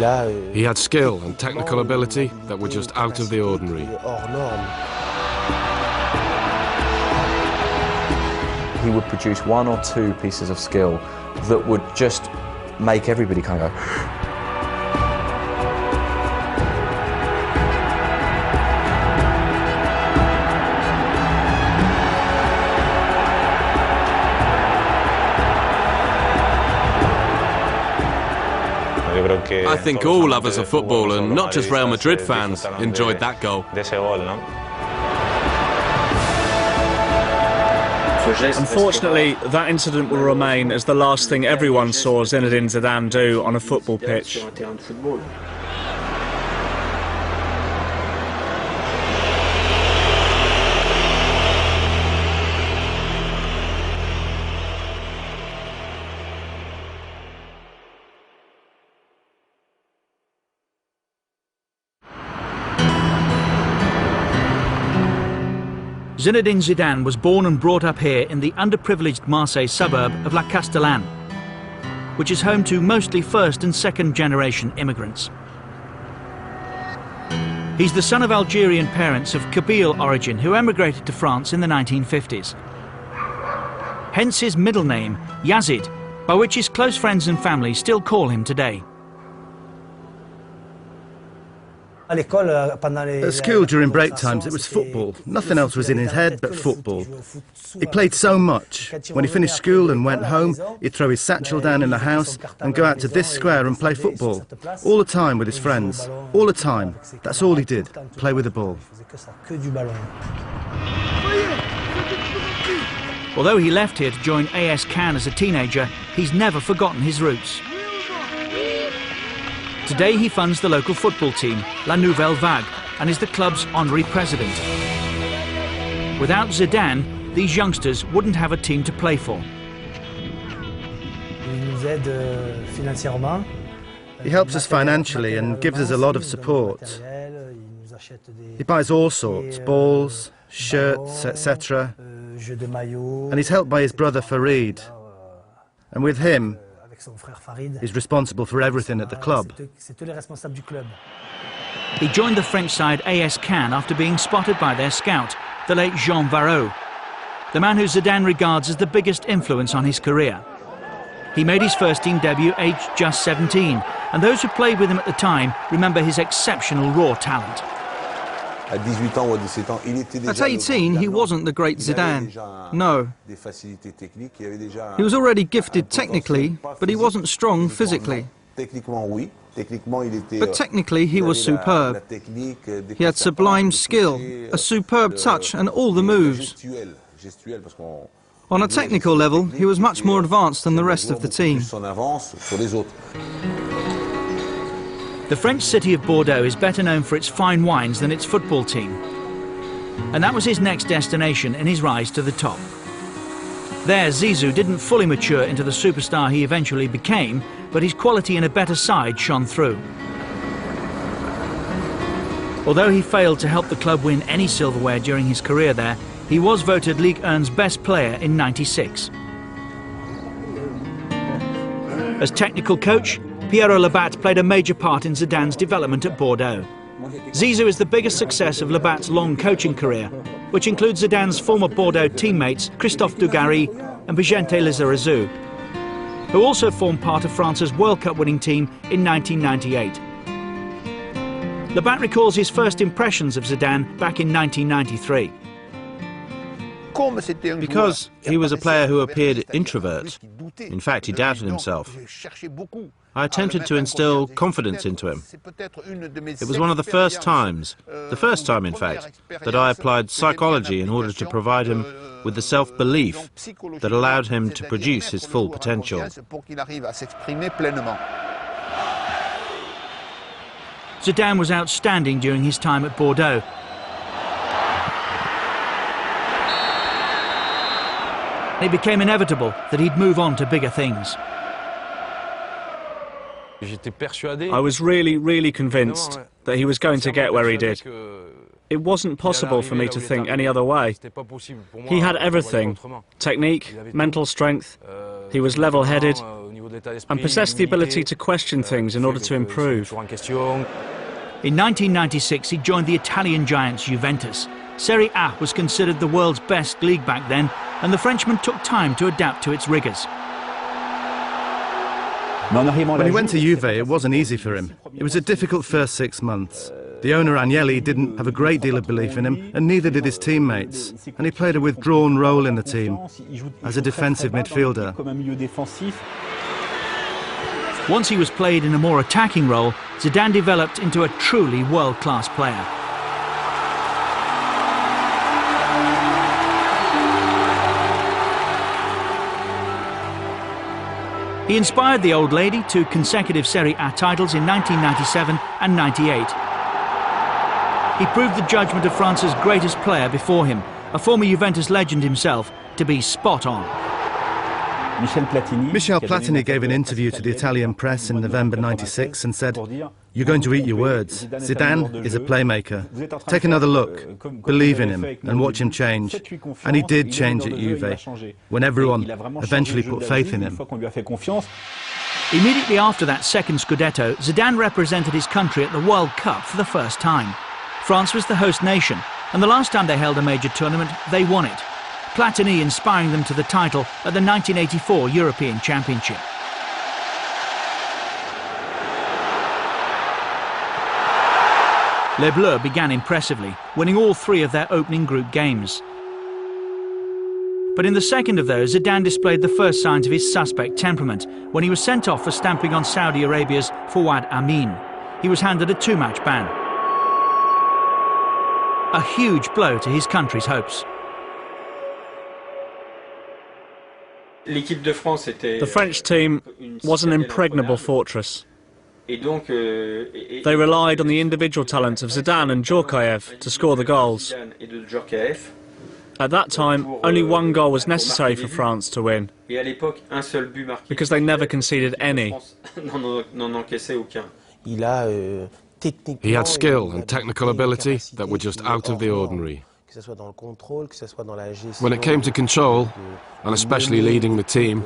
He had skill and technical ability that were just out of the ordinary. He would produce one or two pieces of skill that would just make everybody kind of go. I think all lovers of football, and not just Real Madrid fans, enjoyed that goal. Unfortunately, that incident will remain as the last thing everyone saw Zinedine Zidane do on a football pitch. Zinedine Zidane was born and brought up here in the underprivileged Marseille suburb of La Castellane, which is home to mostly first and second generation immigrants. He's the son of Algerian parents of Kabyle origin who emigrated to France in the 1950s. Hence his middle name, Yazid, by which his close friends and family still call him today. At school during break times it was football. Nothing else was in his head but football. He played so much. When he finished school and went home, he'd throw his satchel down in the house and go out to this square and play football. All the time with his friends. All the time. That's all he did. Play with the ball. Although he left here to join AS Cannes as a teenager, he's never forgotten his roots. Today he funds the local football team, La Nouvelle Vague, and is the club's honorary president. Without Zidane, these youngsters wouldn't have a team to play for. He helps us financially and gives us a lot of support. He buys all sorts, balls, shirts, etc. And he's helped by his brother Farid. And with him, he's responsible for everything at the club. He joined the French side AS Cannes after being spotted by their scout, the late Jean Varot, the man who Zidane regards as the biggest influence on his career. He made his first team debut aged just 17, and those who played with him at the time remember his exceptional raw talent. At 18, he wasn't the great Zidane. No. He was already gifted technically, but he wasn't strong physically. But technically, he was superb. He had sublime skill, a superb touch, and all the moves. On a technical level, he was much more advanced than the rest of the team. The French city of Bordeaux is better known for its fine wines than its football team. And that was his next destination in his rise to the top. There, Zizou didn't fully mature into the superstar he eventually became, but his quality in a better side shone through. Although he failed to help the club win any silverware during his career there, he was voted Ligue 1's best player in '96. As technical coach, Pierrot Labat played a major part in Zidane's development at Bordeaux. Zizou is the biggest success of Labat's long coaching career, which includes Zidane's former Bordeaux teammates Christophe Dugarry and Vicente Lizarazu, who also formed part of France's World Cup winning team in 1998. Labat recalls his first impressions of Zidane back in 1993. Because he was a player who appeared introvert. In fact, he doubted himself. I attempted to instill confidence into him. It was one of the first time in fact, that I applied psychology in order to provide him with the self-belief that allowed him to produce his full potential. Zidane was outstanding during his time at Bordeaux. It became inevitable that he'd move on to bigger things. I was really convinced that he was going to get where he did. It wasn't possible for me to think any other way. He had everything: technique, mental strength. He was level-headed. and possessed the ability to question things in order to improve. In 1996, he joined the Italian giants Juventus. Serie A was considered the world's best league back then, and the Frenchman took time to adapt to its rigours. When he went to Juve, it wasn't easy for him. It was a difficult first 6 months. The owner, Agnelli, didn't have a great deal of belief in him, and neither did his teammates. And he played a withdrawn role in the team, as a defensive midfielder. Once he was played in a more attacking role, Zidane developed into a truly world-class player. He inspired the old lady to consecutive Serie A titles in 1997 and 98. He proved the judgment of France's greatest player before him, a former Juventus legend himself, to be spot on. Michel Platini gave an interview to the Italian press in November '96 and said, "You're going to eat your words. Zidane is a playmaker. Take another look, believe in him and watch him change." And he did change at Juve, when everyone eventually put faith in him. Immediately after that second Scudetto, Zidane represented his country at the World Cup for the first time. France was the host nation, and the last time they held a major tournament, they won it. Platini inspiring them to the title at the 1984 European Championship. Les Bleus began impressively, winning all 3 of their opening group games. But in the second of those, Zidane displayed the first signs of his suspect temperament when he was sent off for stamping on Saudi Arabia's Fawad Amin. He was handed a 2-match ban. A huge blow to his country's hopes. The French team was an impregnable fortress. They relied on the individual talent of Zidane and Djorkaeff to score the goals. At that time, only 1 goal was necessary for France to win, because they never conceded any. He had skill and technical ability that were just out of the ordinary. When it came to control, and especially leading the team,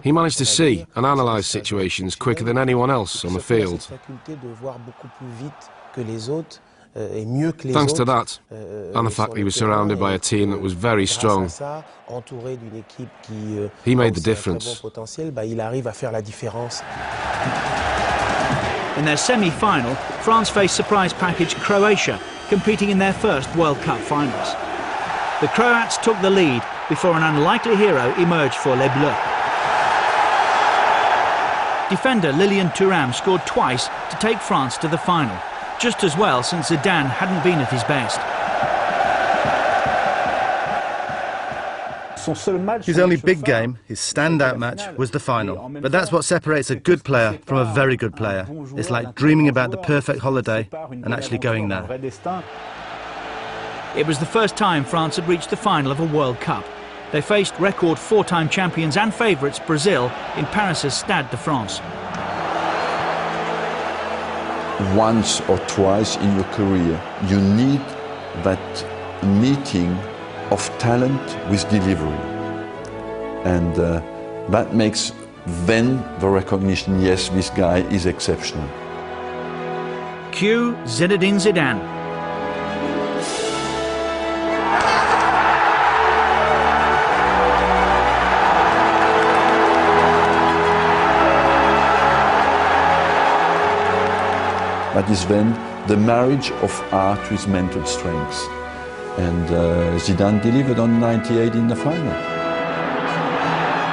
he managed to see and analyse situations quicker than anyone else on the field. Thanks to that, and the fact he was surrounded by a team that was very strong, he made the difference. In their semi-final, France faced surprise package Croatia, competing in their first World Cup finals. The Croats took the lead before an unlikely hero emerged for Les Bleus. Defender Lilian Thuram scored twice to take France to the final, just as well since Zidane hadn't been at his best. His only big game, his standout match, was the final. But that's what separates a good player from a very good player. It's like dreaming about the perfect holiday and actually going there. It was the first time France had reached the final of a World Cup. They faced record 4-time champions and favourites Brazil in Paris' Stade de France. Once or twice in your career, you need that meeting of talent with delivery. And that makes then the recognition, yes, this guy is exceptional. Cue Zinedine Zidane. That is then the marriage of art with mental strength. And Zidane delivered on 98 in the final.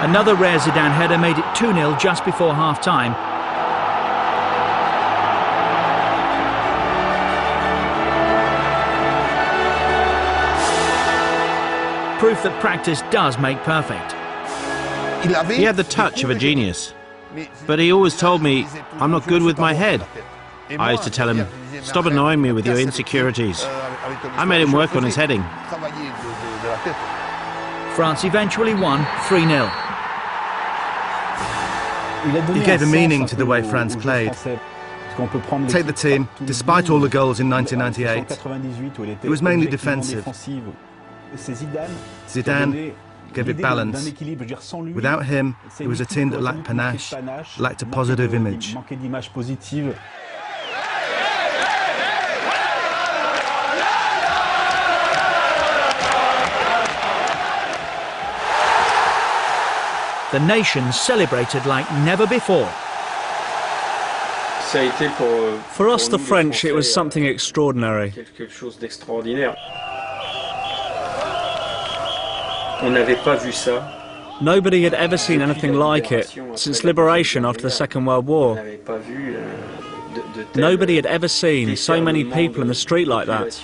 Another rare Zidane header made it 2-0 just before half-time. Proof that practice does make perfect. He had the touch of a genius, but he always told me, I'm not good with my head. I used to tell him, stop annoying me with your insecurities. I made him work on his heading. France eventually won 3-0. He gave a meaning to the way France played. Take the team, despite all the goals in 1998, it was mainly defensive. Zidane gave it balance. Without him, it was a team that lacked panache, lacked a positive image. The nation celebrated like never before. For us, the French, it was something extraordinary. Nobody had ever seen anything like it since liberation after the Second World War. Nobody had ever seen so many people in the street like that.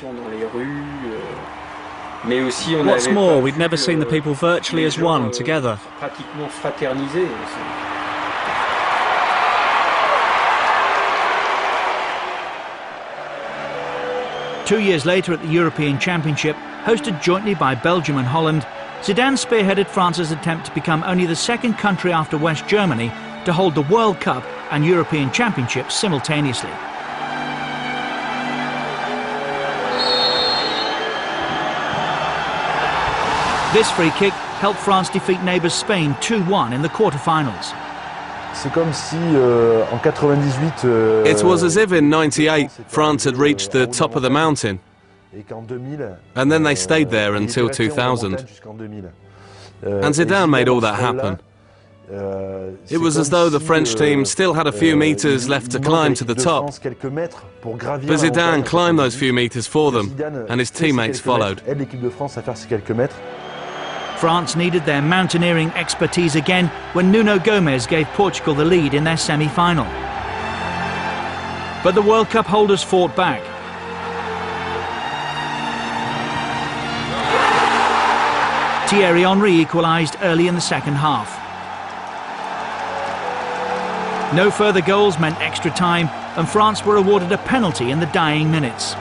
What's more, we'd never seen the people virtually as one, together. 2 years later at the European Championship, hosted jointly by Belgium and Holland, Zidane spearheaded France's attempt to become only the second country after West Germany to hold the World Cup and European Championships simultaneously. This free kick helped France defeat neighbours Spain 2-1 in the quarter-finals. It was as if in '98 France had reached the top of the mountain, and then they stayed there until 2000. And Zidane made all that happen. It was as though the French team still had a few metres left to climb to the top, but Zidane climbed those few metres for them, and his teammates followed. France needed their mountaineering expertise again when Nuno Gomes gave Portugal the lead in their semi-final. But the World Cup holders fought back. Thierry Henry equalised early in the second half. No further goals meant extra time, and France were awarded a penalty in the dying minutes.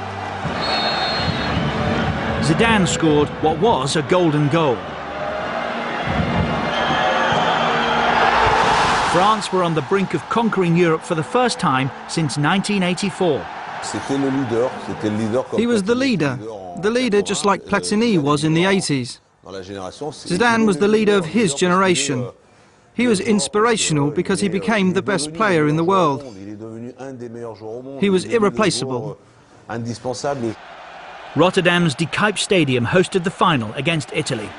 Zidane scored what was a golden goal. France were on the brink of conquering Europe for the first time since 1984. He was the leader just like Platini was in the 80s. Zidane was the leader of his generation. He was inspirational because he became the best player in the world. He was irreplaceable. Rotterdam's De Kuip Stadium hosted the final against Italy.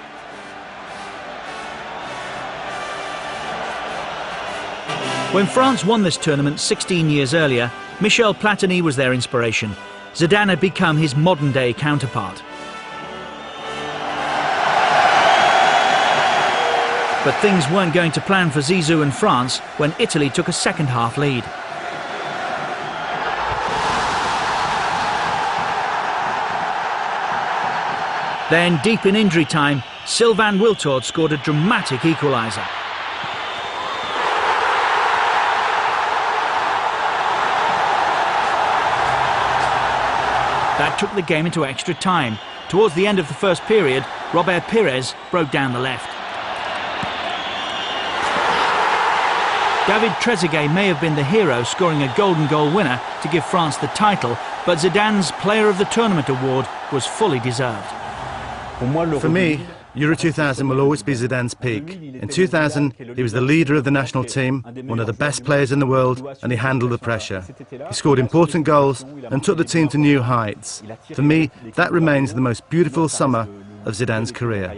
When France won this tournament 16 years earlier, Michel Platini was their inspiration. Zidane had become his modern-day counterpart. But things weren't going to plan for Zizou and France when Italy took a second-half lead. Then, deep in injury time, Sylvain Wiltord scored a dramatic equaliser. That took the game into extra time. Towards the end of the first period, Robert Pires broke down the left. David Trezeguet may have been the hero, scoring a golden goal winner to give France the title, but Zidane's Player of the Tournament award was fully deserved. For me, Euro 2000 will always be Zidane's peak. In 2000, he was the leader of the national team, one of the best players in the world, and he handled the pressure. He scored important goals and took the team to new heights. For me, that remains the most beautiful summer of Zidane's career.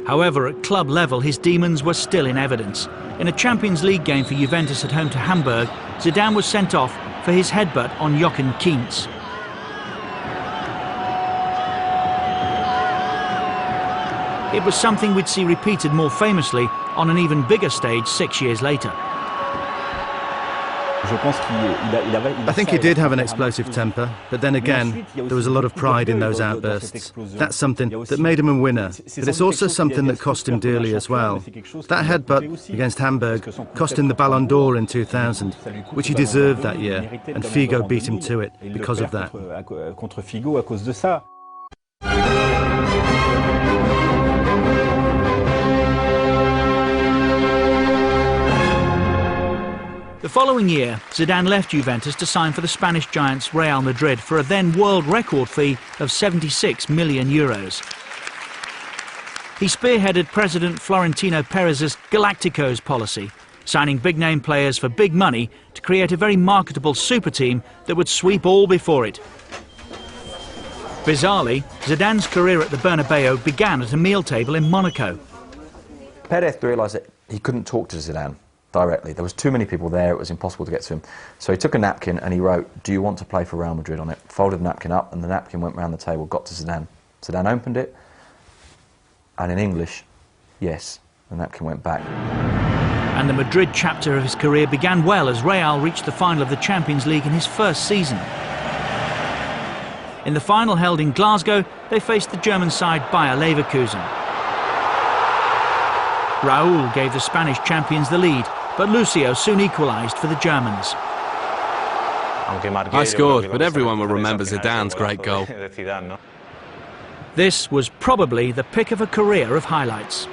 However, at club level, his demons were still in evidence. In a Champions League game for Juventus at home to Hamburg, Zidane was sent off for his headbutt on Jochen Kientz. It was something we'd see repeated more famously on an even bigger stage 6 years later. I think he did have an explosive temper, but then again, there was a lot of pride in those outbursts. That's something that made him a winner, but it's also something that cost him dearly as well. That headbutt against Hamburg cost him the Ballon d'Or in 2000, which he deserved that year, and Figo beat him to it because of that. The The following year, Zidane left Juventus to sign for the Spanish giants Real Madrid for a then world record fee of €76 million. He spearheaded President Florentino Perez's Galacticos policy, signing big-name players for big money to create a very marketable super team that would sweep all before it. Bizarrely, Zidane's career at the Bernabeu began at a meal table in Monaco. Perez realised that he couldn't talk to Zidane directly. There was too many people there, it was impossible to get to him. So he took a napkin and he wrote, "Do you want to play for Real Madrid?" on it, folded the napkin up, and the napkin went round the table, got to Zidane. Zidane opened it, and in English, yes, the napkin went back. And the Madrid chapter of his career began well as Real reached the final of the Champions League in his first season. In the final held in Glasgow, they faced the German side Bayer Leverkusen. Raúl gave the Spanish champions the lead, but Lucio soon equalised for the Germans. I scored, but everyone will remember Zidane's great goal. This was probably the pick of a career of highlights.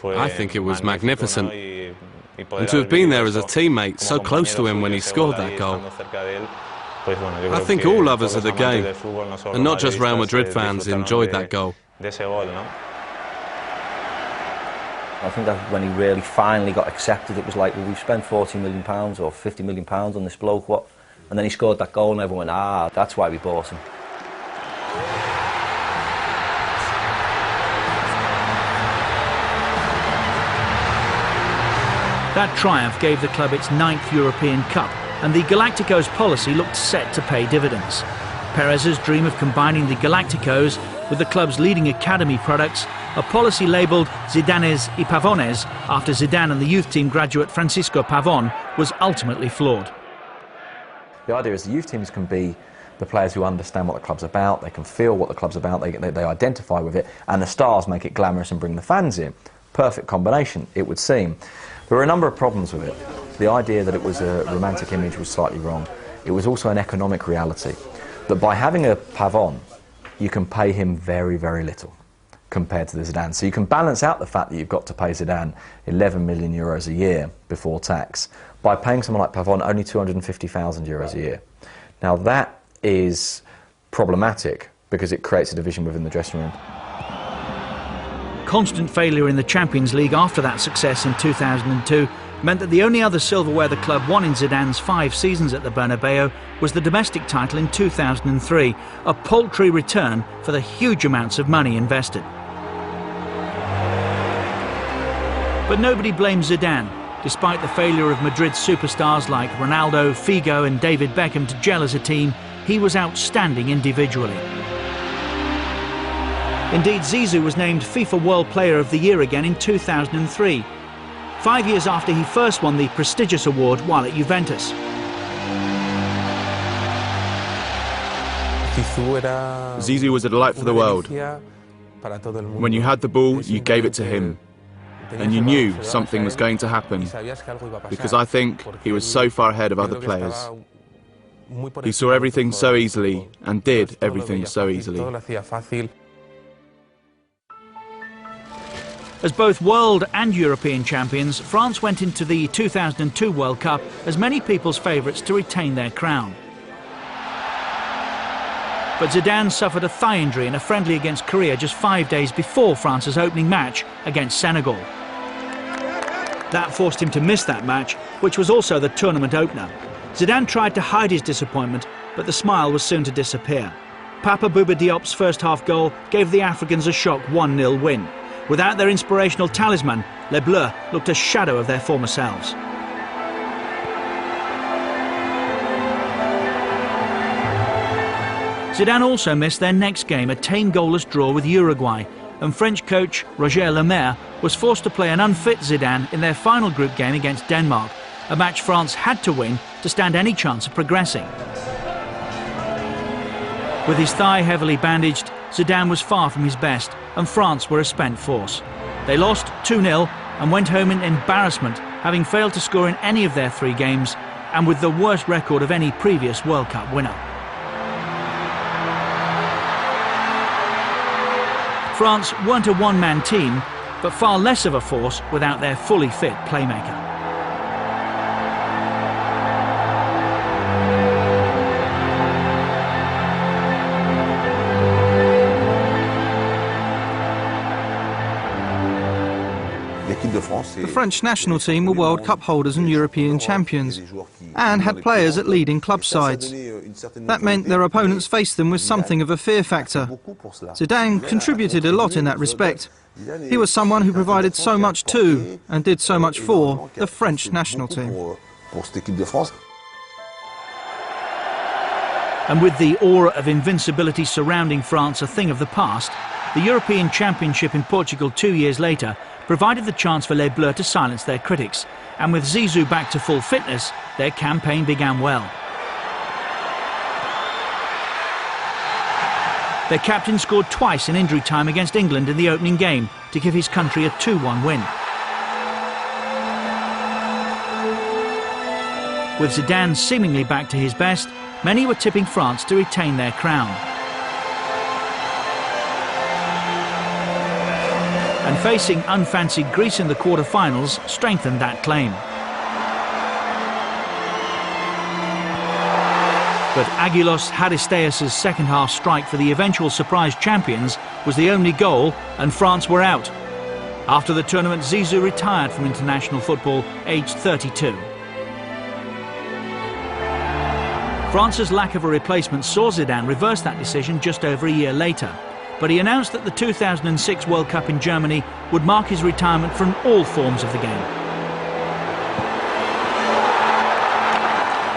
I think it was magnificent. And to have been there as a teammate, so close to him when he scored that goal. I think all lovers of the game, and not just Real Madrid fans, enjoyed that goal. I think that when he really finally got accepted, it was like, well, we've spent £40 million or £50 million on this bloke, what? And then he scored that goal and everyone went, ah, that's why we bought him. That triumph gave the club its 9th European Cup, and the Galacticos policy looked set to pay dividends. Perez's dream of combining the Galacticos with the club's leading academy products, a policy labelled Zidanes y Pavones after Zidane and the youth team graduate Francisco Pavón, was ultimately flawed. The idea is the youth teams can be the players who understand what the club's about, they can feel what the club's about, they identify with it, and the stars make it glamorous and bring the fans in. Perfect combination, it would seem. There were a number of problems with it. The idea that it was a romantic image was slightly wrong. It was also an economic reality, that by having a Pavón, you can pay him very, very little compared to the Zidane. So you can balance out the fact that you've got to pay Zidane €11 million a year before tax by paying someone like Pavón only €250,000 a year. Now that is problematic because it creates a division within the dressing room. Constant failure in the Champions League after that success in 2002 meant that the only other silverware the club won in Zidane's 5 seasons at the Bernabeu was the domestic title in 2003, a paltry return for the huge amounts of money invested. But nobody blames Zidane. Despite the failure of Madrid's superstars like Ronaldo, Figo and David Beckham to gel as a team, he was outstanding individually. Indeed, Zizou was named FIFA World Player of the Year again in 2003, 5 years after he first won the prestigious award while at Juventus. Zizou was a delight for the world. When you had the ball, you gave it to him. And you knew something was going to happen, because I think he was so far ahead of other players. He saw everything so easily and did everything so easily. As both world and European champions, France went into the 2002 World Cup as many people's favourites to retain their crown. But Zidane suffered a thigh injury in a friendly against Korea just 5 days before France's opening match against Senegal. That forced him to miss that match, which was also the tournament opener. Zidane tried to hide his disappointment, but the smile was soon to disappear. Papa Bouba Diop's first-half goal gave the Africans a shock 1-0 win. Without their inspirational talisman, Les Bleus looked a shadow of their former selves. Zidane also missed their next game, a tame goalless draw with Uruguay, and French coach Roger Lemaire was forced to play an unfit Zidane in their final group game against Denmark, a match France had to win to stand any chance of progressing. With his thigh heavily bandaged, Zidane was far from his best, and France were a spent force. They lost 2-0 and went home in embarrassment, having failed to score in any of their 3 games and with the worst record of any previous World Cup winner. France weren't a one-man team, but far less of a force without their fully fit playmaker. The French national team were World Cup holders and European champions, and had players at leading club sides. That meant their opponents faced them with something of a fear factor. Zidane contributed a lot in that respect. He was someone who provided so much to, and did so much for, the French national team. And with the aura of invincibility surrounding France a thing of the past, the European Championship in Portugal 2 years later provided the chance for Les Bleus to silence their critics, and with Zizou back to full fitness, their campaign began well. Their captain scored twice in injury time against England in the opening game to give his country a 2-1 win. With Zidane seemingly back to his best, many were tipping France to retain their crown. And facing unfancied Greece in the quarter-finals strengthened that claim. But Aguilos Haristeas' second-half strike for the eventual surprise champions was the only goal, and France were out. After the tournament, Zizou retired from international football, aged 32. France's lack of a replacement saw Zidane reverse that decision just over a year later. But he announced that the 2006 World Cup in Germany would mark his retirement from all forms of the game.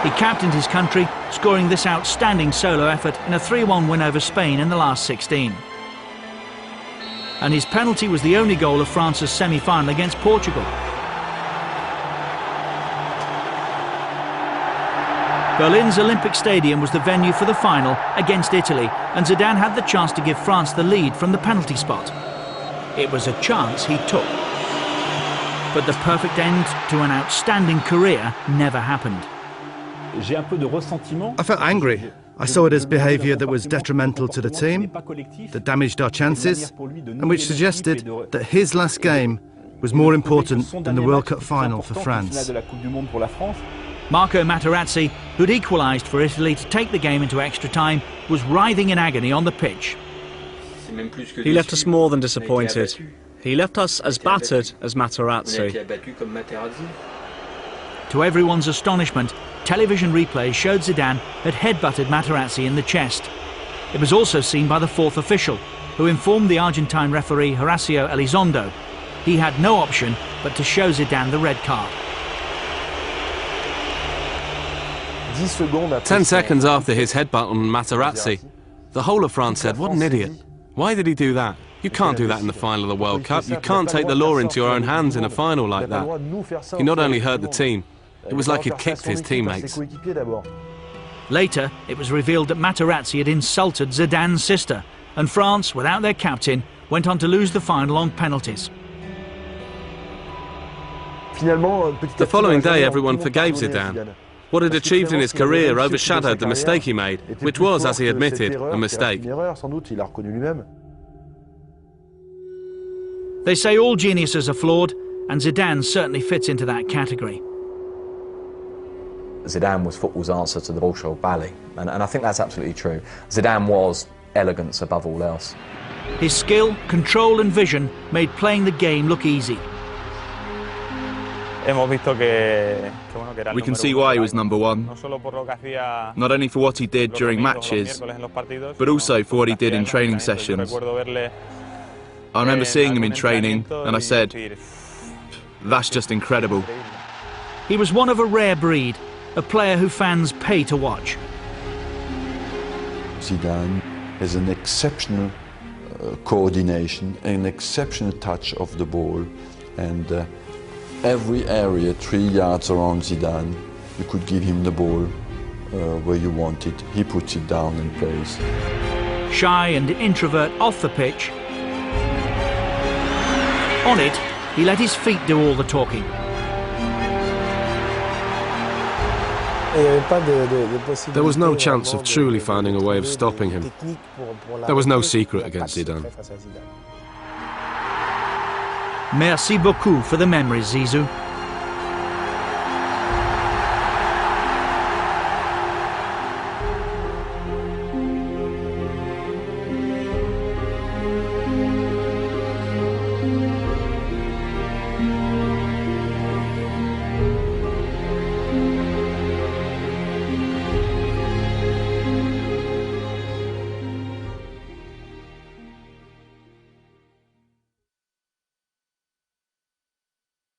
He captained his country, scoring this outstanding solo effort in a 3-1 win over Spain in the last 16. And his penalty was the only goal of France's semi-final against Portugal. Berlin's Olympic Stadium was the venue for the final against Italy, and Zidane had the chance to give France the lead from the penalty spot. It was a chance he took. But the perfect end to an outstanding career never happened. I felt angry. I saw it as behaviour that was detrimental to the team, that damaged our chances, and which suggested that his last game was more important than the World Cup final for France. Marco Materazzi, who'd equalised for Italy to take the game into extra time, was writhing in agony on the pitch. He left us more than disappointed. He left us as battered as Materazzi. To everyone's astonishment, television replays showed Zidane had headbutted Materazzi in the chest. It was also seen by the fourth official, who informed the Argentine referee Horacio Elizondo. He had no option but to show Zidane the red card. 10 seconds after his headbutt on Materazzi, the whole of France said, "What an idiot. Why did he do that? You can't do that in the final of the World Cup. You can't take the law into your own hands in a final like that." He not only hurt the team, it was like he'd kicked his teammates. Later, it was revealed that Materazzi had insulted Zidane's sister, and France, without their captain, went on to lose the final on penalties. The following day, everyone forgave Zidane. What he'd achieved in his career overshadowed the mistake he made, which was, as he admitted, a mistake. They say all geniuses are flawed, and Zidane certainly fits into that category. Zidane was football's answer to the Bolshoi ballet, and I think that's absolutely true. Zidane was elegance above all else. His skill, control and vision made playing the game look easy. We can see why he was number one, not only for what he did during matches, but also for what he did in training sessions. I remember seeing him in training, and I said, that's just incredible. He was one of a rare breed, a player who fans pay to watch. Zidane has an exceptional coordination, an exceptional touch of the ball, and every area 3 yards around Zidane, you could give him the ball where you want it. He puts it down and plays. Shy and introvert off the pitch. On it, He let his feet do all the talking. There was no chance of truly finding a way of stopping him. There was no secret against Zidane. Merci beaucoup for the memories, Zizou.